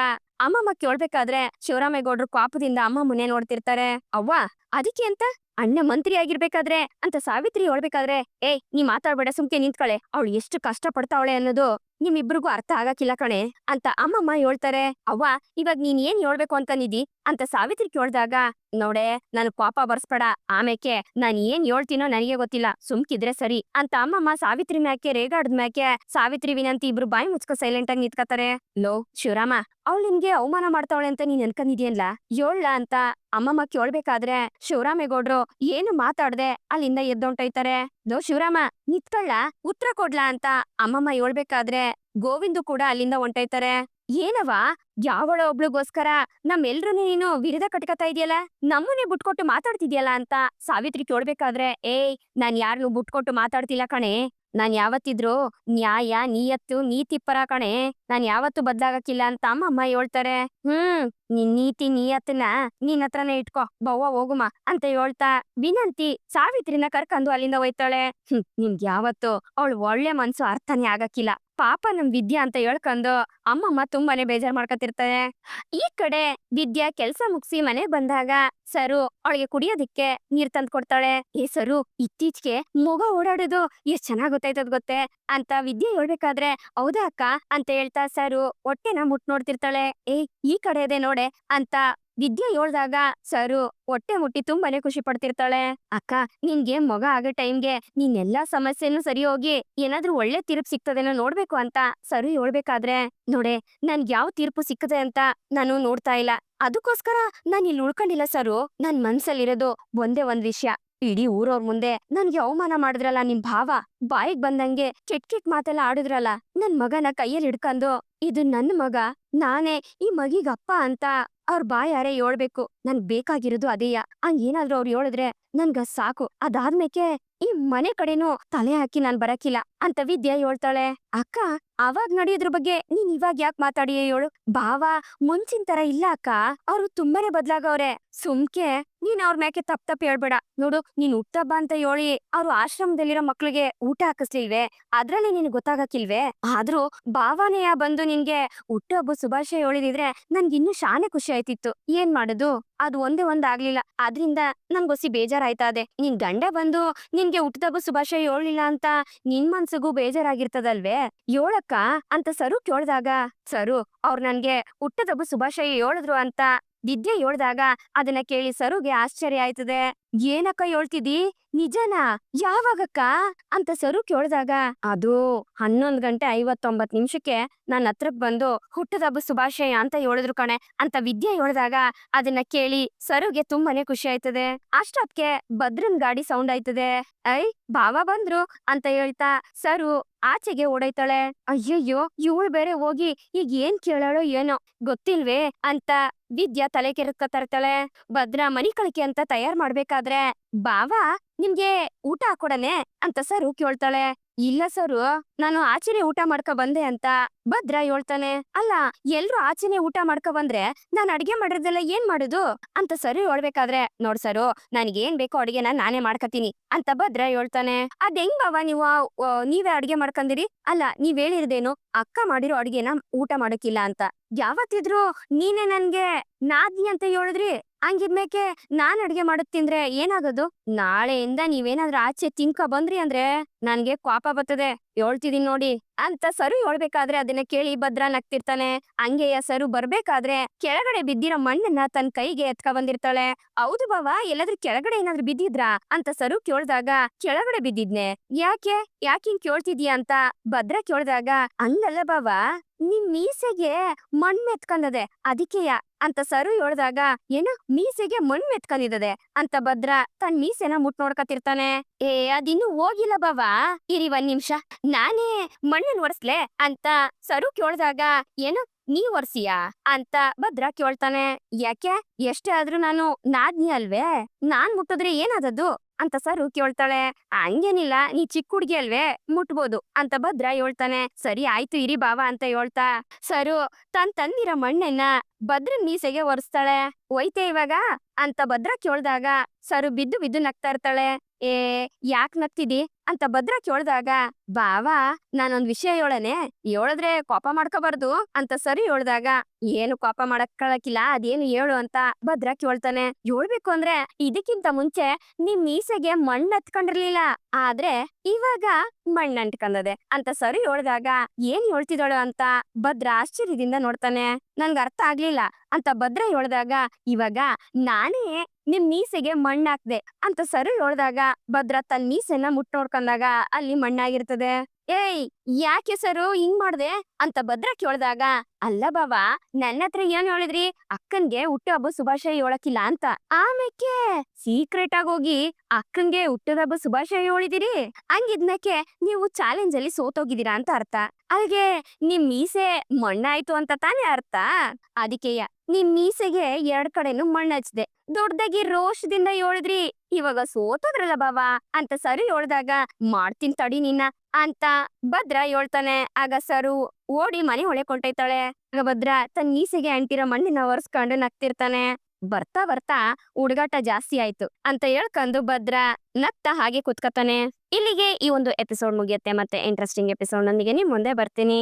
Speaker 1: ಅಮ್ಮಮ್ಮ ಕೇಳ್ಬೇಕಾದ್ರೆ ಶಿವರಾಮೇಗೌಡ್ರು ಕೋಪದಿಂದ ಅಮ್ಮ ಮುನ್ನೆ ನೋಡ್ತಿರ್ತಾರೆ. ಅವ್ವ ಅದಕ್ಕೆ ಅಂತ ಅಣ್ಣ ಮಂತ್ರಿ ಆಗಿರ್ಬೇಕಾದ್ರೆ ಅಂತ ಸಾವಿತ್ರಿ ಹೇಳ್ಬೇಕಾದ್ರೆ, ಏಯ್ ನೀ ಮಾತಾಡ್ಬೇಡ, ಸುಮ್ಕೆ ನಿಂತ್ಕಳೆ, ಅವಳು ಎಷ್ಟು ಕಷ್ಟ ಪಡ್ತಾವಳೆ ಅನ್ನೋದು ನಿಮ್ಮಿಬ್ರಿಗೂ ಅರ್ಥ ಆಗಕ್ಕಿಲ್ಲ ಕಣೆ ಅಂತ ಅಮ್ಮಮ್ಮ ಹೇಳ್ತಾರೆ. ಅವ್ವ ಇವಾಗ ನೀನ್ ಏನ್ ಹೇಳ್ಬೇಕು ಅಂತನಿದಿ ಅಂತ ಸಾವಿತ್ರಿ ಕೇಳ್ದಾಗ, ನೋಡೆ ನನ್ ಕೋಪ ಬರ್ಸ್ಬೇಡ, ಆಮೇಕೆ ನಾನ್ ಏನ್ ಹೇಳ್ತೀನೋ ನನಗೆ ಗೊತ್ತಿಲ್ಲ, ಸುಮ್ಕಿದ್ರೆ ಸರಿ ಅಂತ ಅಮ್ಮಮ್ಮ ಸಾವಿತ್ರಿ ಮ್ಯಾಕೆ ರೇಗಾಡ್ದ ಮ್ಯಾಕೆ ಸಾವಿತ್ರಿ ವಿನಂತಿ ಇಬ್ರು ಬಾಯಿ ಮುಚ್ಕೊ ಸೈಲೆಂಟ್ ಆಗಿ ನಿಂತ್ಕತಾರೆ. ಲೋ ಶಿವರಾಮ, ಅವಳು ನಿನ್ಗೆ ಅವಮಾನ ಮಾಡ್ತಾವಳೆ ಅಂತ ನೀನ್ ಅನ್ಕೊಂಡಿದ್ಯಲ್ಲ, ಯೋಳ್ಳ ಅಂತ ಅಮ್ಮಮ್ಮ ಕೇಳ್ಬೇಕಾದ್ರೆ ಶಿವರಾಮೇಗೌಡ್ರು ಏನು ಮಾತಾಡ್ದೆ ಅಲ್ಲಿಂದ ಎದ್ದೊಂಟೈತಾರೆ. ಲೋ ಶಿವರಾಮ ನಿತ್ಕಳ್ಳ, ಉತ್ತರ ಕೊಡ್ಲಾ ಅಂತ ಅಮ್ಮಮ್ಮ ಹೇಳ್ಬೇಕಾದ್ರೆ ಗೋವಿಂದು ಕೂಡ ಅಲ್ಲಿಂದ ಹೊಂಟೈತಾರೆ. ಏನವ, ಯಾವಳ ಒಬ್ಳಿಗೋಸ್ಕರ ನಮ್ಮೆಲ್ರು ನೀನು ವಿರುದ ಕಟ್ಕತಾ ಇದೆಯಲ್ಲ, ನಮ್ಮನ್ನೇ ಬುಟ್ಕೊಟ್ಟು ಮಾತಾಡ್ತಿದ್ಯಲ್ಲ ಅಂತ ಸಾವಿತ್ರಿ ಕೇಳ್ಬೇಕಾದ್ರೆ, ಏಯ್ ನಾನ್ ಯಾರನ್ನು ಬುಟ್ಕೊಟ್ಟು ಮಾತಾಡ್ತಿಲ್ಲ ಕಣೆ, ನಾನ್ ಯಾವತ್ತಿದ್ರು ನ್ಯಾಯ ನಿಯತ್ತು ನೀತಿ ಪರ ಕಣೆ, ನಾನ್ ಯಾವತ್ತೂ ಬದ್ಲಾಗಕ್ಕಿಲ್ಲ ಅಂತ ಅಮ್ಮಮ್ಮ ಹೇಳ್ತಾರೆ. ನಿನ್ ನೀತಿ ನಿಯತ್ನ ನಿನ್ ಹತ್ರನೇ ಇಟ್ಕೋ, ಬವ್ವ ಹೋಗುಮ ಅಂತ ಹೇಳ್ತಾ ವಿನಂತಿ ಸಾವಿತ್ರಿನ ಕರ್ಕೊಂಡು ಅಲ್ಲಿಂದ ಹೋಯ್ತಾಳೆ. ನಿಮ್ಗೆ ಯಾವತ್ತು ಅವಳು ಒಳ್ಳೆ ಮನ್ಸು ಅರ್ಥನೇ ಆಗಕ್ಕಿಲ್ಲ, ಪಾಪ ನಮ್ ವಿದ್ಯಾ ಅಂತ ಹೇಳ್ಕೊಂಡು ಅಮ್ಮಮ್ಮ ತುಂಬಾನೇ ಬೇಜಾರ್ ಮಾಡ್ಕತಿರ್ತಾರೆ. ಮಾಡ್ತಿರ್ತಾರೆ. ಈ ಕಡೆ ವಿದ್ಯಾ ಕೆಲ್ಸ ಮುಗಿಸಿ ಮನೆ ಬಂದಾಗ ಸರು ಅವಳಿಗೆ ಕುಡಿಯೋದಿಕ್ಕೆ ನೀರ್ ತಂದ್ ಕೊಡ್ತಾಳೆ. ಸರು, ಇತ್ತೀಚೆಗೆ ಮೊಗ ಓಡಾಡೋದು ಎಷ್ಟ್ ಚೆನ್ನಾಗ್ ಗೊತ್ತಾಯ್ತದ ಗೊತ್ತೇ ಅಂತ ವಿದ್ಯೆ ಹೇಳ್ಬೇಕಾದ್ರೆ, ಹೌದಾ ಅಕ್ಕ ಅಂತ ಹೇಳ್ತಾ ಸರು ಹೊಟ್ಟೆನ ಮುಟ್ ನೋಡ್ತಿರ್ತಾಳೆ. ಈ ಕಡೆ ಇದೆ ನೋಡೆ ಅಂತ ವಿದ್ಯೆ ಹೇಳ್ದಾಗ ಸರು ಹೊಟ್ಟೆ ಮುಟ್ಟಿ ತುಂಬಾನೇ ಖುಷಿ ಪಡ್ತಿರ್ತಾಳೆ. ಅಕ್ಕ, ನಿನ್ಗೆ ಮಗ ಆಗೋ ಟೈಮ್ಗೆ ನೀನ್ ಎಲ್ಲಾ ಸಮಸ್ಯೆನೂ ಸರಿ ಹೋಗಿ ಏನಾದ್ರೂ ಒಳ್ಳೆ ತೀರ್ಪು ಸಿಗ್ತದೇನೋ ನೋಡ್ಬೇಕು ಅಂತ ಸರು ಹೇಳ್ಬೇಕಾದ್ರೆ, ನೋಡೆ ನನ್ಗೆ ಯಾವ ತೀರ್ಪು ಸಿಕ್ಕದೆ ಅಂತ ನಾನು ನೋಡ್ತಾ ಇಲ್ಲ. ಅದಕ್ಕೋಸ್ಕರ ನಾನ್ ಇಲ್ಲಿ ಉಳ್ಕೊಂಡಿಲ್ಲ ಸರು. ನನ್ ಮನ್ಸಲ್ಲಿರೋದು ಒಂದೇ ಒಂದ್ ವಿಷಯ. ಇಡೀ ಊರವ್ರ ಮುಂದೆ ನನ್ಗೆ ಅವಮಾನ ಮಾಡಿದ್ರಲ್ಲ ನಿಮ್ ಭಾವ, ಬಾಯಿಗ್ ಬಂದಂಗೆ ಕೆಟ್ ಮಾತೆಲ್ಲ ಆಡಿದ್ರಲ್ಲ, ನನ್ ಮಗನ ಕೈಯಲ್ಲಿ ಹಿಡ್ಕೊಂಡು ಇದು ನನ್ ಮಗ, ನಾನೇ ಈ ಮಗಿಗಪ್ಪ ಅಂತ ಅವ್ರ ಬಾಯಾರೆ ಹೇಳ್ಬೇಕು. ನನ್ಗ್ ಬೇಕಾಗಿರೋದು ಅದೇಯ. ಹಂಗೇನಾದ್ರೂ ಅವ್ರು ಹೇಳಿದ್ರೆ ನನ್ಗ ಸಾಕು. ಅದಾದ್ಮೇಕೆ ಈ ಮನೆ ಕಡೆನೂ ತಲೆ ಹಾಕಿ ನಾನ್ ಬರಕಿಲ್ಲ ಅಂತ ವಿದ್ಯೆ ಹೇಳ್ತಾಳೆ. ಅಕ್ಕ, ಅವಾಗ್ ನಡೆಯೋದ್ರ ಬಗ್ಗೆ ನೀನ್ ಇವಾಗ ಯಾಕೆ ಮಾತಾಡಿಯೇ ಹೇಳು. ಭಾವ ಮುಂಚಿನ ತರ ಇಲ್ಲ ಅಕ್ಕ, ಅವ್ರು ತುಂಬಾನೇ ಬದ್ಲಾಗವ್ರೆ. ಸುಮ್ಕೆ ನೀನ್ ಅವ್ರ ಮ್ಯಾಕೆ ತಪ್ಪ ಹೇಳ್ಬೇಡ. ನೋಡು, ನೀನ್ ಹುಟ್ಟಬ್ಬ ಅಂತ ಹೇಳಿ ಅವ್ರು ಆಶ್ರಮದಲ್ಲಿರೋ ಮಕ್ಳಿಗೆ ಊಟ ಹಾಕಿಸ್ಲಿಲ್ವೇ, ಅದ್ರಲ್ಲಿ ನಿನ್ ಗೊತ್ತಾಗಕ್ಕಿಲ್ವೇ? ಆದ್ರೂ ಭಾವನೆಯ ಬಂದು ನಿನ್ಗೆ ಹುಟ್ಟಹಬ್ಬ ಶುಭಾಶಯ ಹೇಳಿದಿದ್ರೆ ನನ್ಗಿನ್ನೂ ಶಾನೆ ಖುಷಿ ಆಯ್ತಿತ್ತು. ಏನ್ ಮಾಡುದು, ಅದು ಒಂದೇ ಆಗ್ಲಿಲ್ಲ. ಅದ್ರಿಂದ ನನ್ಗೊಸಿ ಬೇಜಾರಾಯ್ತಾ ಇದೆ. ನಿನ್ ಗಂಡ ಬಂದು ನಿನ್ಗೆ ಹುಟ್ಟದಬ್ಬ ಶುಭಾಶಯ ಹೇಳಿಲ್ಲ ಅಂತ ನಿನ್ ಮನ್ಸಿಗೂ ಬೇಜಾರಾಗಿರ್ತದಲ್ವೇ? ಹೇಳಕ್ಕ ಅಂತ ಸರು ಕೇಳ್ದಾಗ, ಸರು ಅವ್ರು ನನ್ಗೆ ಹುಟ್ಟದಬ್ಬ ಶುಭಾಶಯ ಹೇಳಿದ್ರು ಅಂತ ವಿದ್ಯೆ ಹೇಳ್ದಾಗ ಅದನ್ನ ಕೇಳಿ ಸರುಗೆ ಆಶ್ಚರ್ಯ ಆಯ್ತದೆ. ಏನಕ್ಕ ಹೇಳ್ತಿದಿ, ನಿಜನಾ? ಯಾವಾಗಕ್ಕ ಅಂತ ಸರು ಕೇಳ್ದಾಗ, ಅದು 11:59 ನನ್ನ ಹತ್ರಕ್ ಬಂದು ಹುಟ್ಟದಬ್ಬ ಶುಭಾಶಯ ಅಂತ ಹೇಳಿದ್ರು ಕಣೆ ಅಂತ ವಿದ್ಯೆ ಹೇಳ್ದಾಗ ಅದನ್ನ ಕೇಳಿ ಸರುಗೆ ತುಂಬಾನೇ ಖುಷಿ ಆಯ್ತದೆ. ಅಷ್ಟೊತ್ಗೆ ಭದ್ರನ್ ಗಾಡಿ ಸೌಂಡ್ ಆಯ್ತದೆ. ಭಾವ ಬಂದ್ರು ಅಂತ ಹೇಳ್ತಾ ಸರು ಆಚೆಗೆ ಓಡೈತಾಳೆ. ಅಯ್ಯಯ್ಯೋ, ಇವಳು ಬೇರೆ ಹೋಗಿ ಈಗ ಏನ್ ಕೇಳಾಳೋ ಏನೋ ಗೊತ್ತಿಲ್ವೇ ಅಂತ ವಿದ್ಯಾ ತಲೆ ಕೆರೆಸ್ಕೊತಾ ಭದ್ರ ಮನಿ ಕಳಿಕೆ ಅಂತ ತಯಾರ್ ಮಾಡ್ಬೇಕಾದ್ರೆ, ಬಾವ ನಿಮ್ಗೆ ಊಟ ಹಾಕೊಡನೆ ಅಂತ ಸರು ಕೇಳ್ತಾಳೆ. ಇಲ್ಲ ಸರು, ನಾನು ಆಚೆನೆ ಊಟ ಮಾಡ್ಕೊ ಬಂದೆ ಅಂತ ಭದ್ರ ಹೇಳ್ತಾನೆ. ಅಲ್ಲ, ಎಲ್ರು ಆಚೆನೆ ಊಟ ಮಾಡ್ಕೊ ಬಂದ್ರೆ ನಾನ್ ಅಡ್ಗೆ ಮಾಡಿರೋದೆಲ್ಲ ಏನ್ ಮಾಡುದು ಅಂತ ಸರು ಹೇಳ್ಬೇಕಾದ್ರೆ, ನೋಡ್ ಸರು, ನನ್ಗೇನ್ ಬೇಕೋ ಅಡ್ಗೆನ ನಾನೇ ಮಾಡ್ಕತೀನಿ ಅಂತ ಭದ್ರ ಹೇಳ್ತಾನೆ. ಅದ್ ಹೆಂಗ್ ಬಾವ ನೀವೇ ಅಡ್ಗೆ ಮಾಡ್ಕಂದಿರಿ? ಅಲ್ಲ, ನೀವ್ ಹೇಳಿರ್ದೇನು ಅಕ್ಕ ಮಾಡಿರೋ ಅಡ್ಗೆನ ಊಟ ಮಾಡಕ್ಕಿಲ್ಲ ಅಂತ. ಯಾವತ್ತಿದ್ರು ನೀನೇ ನನ್ಗೆ ನಾದ್ನಿ ಅಂತ ಹೇಳಿದ್ರಿ. ಹಂಗಿದ್ಮೇಕೆ ನಾನ್ ಅಡ್ಗೆ ಮಾಡುತ್ ತಿಂದ್ರೆ ಏನಾಗೋದು? ನಾಳೆಯಿಂದ ನೀವೇನಾದ್ರೂ ಆಚೆ ತಿನ್ಕ ಬಂದ್ರಿ ಅಂದ್ರೆ ನನ್ಗೆ ಕೋಪ ಬರ್ತದೆ, ಹೇಳ್ತಿದೀನಿ ನೋಡಿ ಅಂತ ಸರು ಹೇಳ್ಬೇಕಾದ್ರೆ ಅದನ್ನ ಕೇಳಿ ಭದ್ರ ನಗ್ತಿರ್ತಾನೆ. ಹಂಗೆಯ ಸರು ಬರ್ಬೇಕಾದ್ರೆ ಕೆಳಗಡೆ ಬಿದ್ದಿರೋ ಮಣ್ಣನ್ನ ತನ್ ಕೈಗೆ ಎತ್ಕ ಬಂದಿರ್ತಾಳೆ. ಹೌದು ಬಾವ, ಎಲ್ಲಾದ್ರೂ ಕೆಳಗಡೆ ಏನಾದ್ರೂ ಬಿದ್ದಿದ್ರಾ ಅಂತ ಸರು ಕೇಳ್ದಾಗ, ಕೆಳಗಡೆ ಬಿದ್ದಿದ್ನೆ. ಯಾಕಿಂಗ್ ಕೇಳ್ತಿದ್ಯಾ ಅಂತ ಭದ್ರ ಕೇಳ್ದಾಗ, ಹಂಗಲ್ಲ ಬಾವ, ನಿಮ್ ಮೀಸೆಗೆ ಮಣ್ಣು ಮೆತ್ಕಂದದೆ ಅದಕ್ಕೆಯ ಅಂತ ಸರು ಹೇಳ್ದಾಗ, ಏನು ಮೀಸೆಗೆ ಮಣ್ಣು ಮೆತ್ಕೊಂಡಿದ್ದದೆ ಅಂತ ಭದ್ರ ತನ್ ಮೀಸೆನ ಮುಟ್ ನೋಡ್ಕತಿರ್ತಾನೆ. ಅದಿನ್ನು ಹೋಗಿಲ್ಲ ಬಾವ, ಇರಿ 1 ನಿಮಿಷ, ನಾನೇ ಮಣ್ಣನ್ ಒರ್ಸ್ಲೆ ಅಂತ ಸರು ಕೇಳ್ದಾಗ, ಏನು ನೀವ್ ಒರ್ಸಿಯಾ ಅಂತ ಭದ್ರ ಕೇಳ್ತಾನೆ. ಯಾಕೆ, ಎಷ್ಟೇ ಆದ್ರೂ ನಾನು ನಾದ್ನಿ ಅಲ್ವೇ, ನಾನ್ ಮುಟ್ಟಿದ್ರೆ ಏನಾದದ್ದು ಅಂತ ಸರು ಕೇಳ್ತಾಳೆ. ಹಂಗೇನಿಲ್ಲ, ನೀ ಚಿಕ್ಕ ಹುಡ್ಗಿ ಅಲ್ವೇ, ಮುಟ್ಬೋದು ಅಂತ ಭದ್ರ ಹೇಳ್ತಾನೆ. ಸರಿ ಆಯ್ತು ಇರಿ ಬಾವ ಅಂತ ಹೇಳ್ತಾ ಸರು ತಂದಿರೋ ಮಣ್ಣನ್ನ ಭದ್ರನ್ ಮೀಸೆಗೆ ಒರೆಸ್ತಾಳೆ. ಹೋಯ್ತೆ ಇವಾಗ ಅಂತ ಭದ್ರ ಕೇಳ್ದಾಗ ಸರು ಬಿದ್ದು ನಗ್ತಾ ಇರ್ತಾಳೆ. ಯಾಕ್ ನಗ್ತಿದಿ ಅಂತ ಭದ್ರ ಕೇಳ್ದಾಗ, ಬಾವ ನಾನೊಂದ್ ವಿಷಯ ಹೇಳನೆ, ಹೇಳಿದ್ರೆ ಕೋಪ ಮಾಡ್ಕೋಬಾರ್ದು ಅಂತ ಸರಿ ಹೇಳ್ದಾಗ, ಏನು ಕೋಪ ಮಾಡಕ್ಕಿಲ್ಲ, ಅದೇನು ಹೇಳು ಅಂತ ಭದ್ರ ಕೇಳ್ತಾನೆ. ಹೇಳ್ಬೇಕು ಅಂದ್ರೆ ಇದಕ್ಕಿಂತ ಮುಂಚೆ ನಿಮ್ ಮೀಸೆಗೆ ಮಣ್ಣು ಹತ್ಕೊಂಡಿರ್ಲಿಲ್ಲ, ಆದ್ರೆ ಇವಾಗ ಮಣ್ಣು ಅಂಟ್ಕೊಂಡದೆ ಅಂತ ಸರಿ ಹೇಳ್ದಾಗ, ಏನ್ ಹೇಳ್ತಿದ್ದಾಳು ಅಂತ ಭದ್ರ ಆಶ್ಚರ್ಯದಿಂದ ನೋಡ್ತಾನೆ. ನನ್ಗ ಅರ್ಥ ಆಗ್ಲಿಲ್ಲ ಅಂತ ಭದ್ರ ಹೇಳ್ದಾಗ, ಇವಾಗ ನಾನೇ ನಿಮ್ ಮೀಸೆಗೆ ಮಣ್ಣು ಹಾಕ್ದೆ ಅಂತ ಸರು ಹೇಳ್ದಾಗ ಭದ್ರ ತನ್ ಮೀಸೆನ ಮುಟ್ ನೋಡ್ಕೊಂಡಾಗ ಅಲ್ಲಿ ಮಣ್ಣಾಗಿರ್ತದೆ. ಯಾಕೆ ಸರು ಹಿಂಗ್ ಮಾಡ್ದೆ ಅಂತ ಭದ್ರ ಕೇಳ್ದಾಗ, ಅಲ್ಲ ಬಾವ, ನನ್ನ ಹತ್ರ ಏನ್ ಹೇಳಿದ್ರಿ, ಅಕ್ಕನ್ಗೆ ಹುಟ್ಟುಹಬ್ಬ ಶುಭಾಶಯ ಹೇಳಕ್ಕಿಲ್ಲ ಅಂತ. ಆಮೇಕೆ ಸೀಕ್ರೆಟ್ ಆಗಿ ಹೋಗಿ ಅಕ್ಕನ್ಗೆ ಹುಟ್ಟುಹಬ್ಬ ಶುಭಾಶಯ ಹೇಳಿದಿರಿ. ಹಂಗಿದ್ಮೇಕೆ ನೀವು ಚಾಲೆಂಜ್ ಅಲ್ಲಿ ಸೋತೋಗಿದ್ದೀರಾ ಅಂತ ಅರ್ಥ. ಅಲ್ಗೆ ನಿಮ್ ಮೀಸೆ ಮಣ್ಣಾಯ್ತು ಅಂತ ತಾನೇ ಅರ್ಥ. ಅದಕ್ಕೆಯ ನಿಮ್ ಮೀಸೆಗೆ 2 ಕಡೆನು ಮಣ್ಣು ಹಚ್ದೆ, ದೊಡ್ಡದಾಗಿ ರೋಷದಿಂದ ಹೇಳಿದ್ರಿ. ಇವಾಗ ಸೋತೋದ್ರಲ್ಲ ಬಾವ ಅಂತ ಸರು ಹೇಳ್ದಾಗ, ಮಾಡ್ತೀನಿ ತಡಿ ನಿನ್ನ ಅಂತ ಭದ್ರ ಹೇಳ್ತಾನೆ. ಆಗ ಸರು ಓಡಿ ಮನೆ ಹೊಳ್ಕೊಂಟೈತಾಳೆ. ಆಗ ಭದ್ರ ತನ್ನ ಮೀಸೆಗೆ ಅಂಟಿರೋ ಮಣ್ಣಿನ ಒರೆಸ್ಕೊಂಡು ನಗ್ತಿರ್ತಾನೆ. ಬರ್ತಾ ಹುಡುಗಾಟ ಜಾಸ್ತಿ ಆಯ್ತು ಅಂತ ಹೇಳ್ಕೊಂಡು ಭದ್ರ ನಗ್ತಾ ಹಾಗೆ ಕುತ್ಕತಾನೆ. ಇಲ್ಲಿಗೆ ಈ ಒಂದು ಎಪಿಸೋಡ್ ಮುಗಿಯುತ್ತೆ. ಮತ್ತೆ ಇಂಟ್ರೆಸ್ಟಿಂಗ್ ಎಪಿಸೋಡ್ ನೊಂದಿಗೆ ನಿಮ್ ಮುಂದೆ ಬರ್ತೀನಿ.